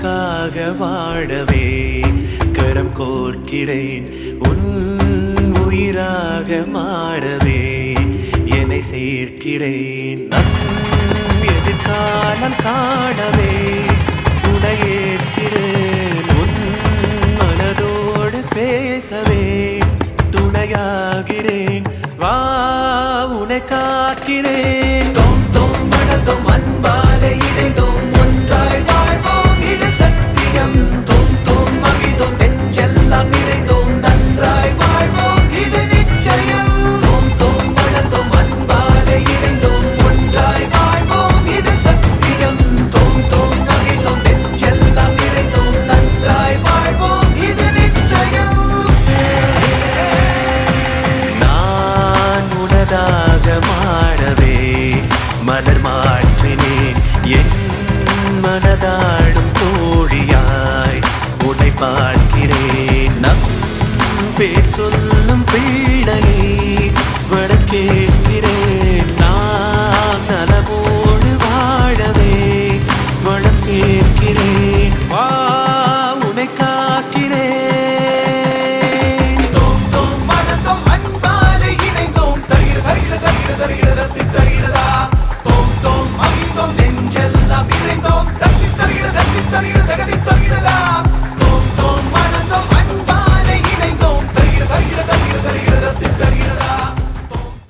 உனக்காக வாழவே கரம் கோர்க்கிறேன் உன் உயிராக மாறவே என்னை சேர்க்கிறேன் நம் எதிர்காலம் காணவே உன்னை ஏற்கிறேன் உன் மனதோடு பேசவே துணையாகிறேன் வா உன்னை காக்கிறேன் தோம் தோம் மணந்தோம் அன்பாலே இணைந்தோம் ஒன்றாய் வாழ்வோம் இது சத்தியம் தோம் தோம் மகிழ்ந்தோம் நெஞ்செல்லாம் நிறைந்தோம் நன்றாய் வாழ்வோம் இது நிச்சயம் தோம் தோம் மணந்தோம் அன்பாலே இணைந்தோம் ஒன்றாய் வாழ்வோம் இது சத்தியம் தோம் தோம் மகிழ்ந்தோம் நெஞ்செல்லாம் நிறைந்தோம் நன்றாய் வாழ்வோம் இது நிச்சயம் நான் உனதாக மாறவே மலர் மாற்றினேன் என் மனதாடும் தோழியாய் உன்னை பார்க்கிறேன் நம் பேர் சொல்ல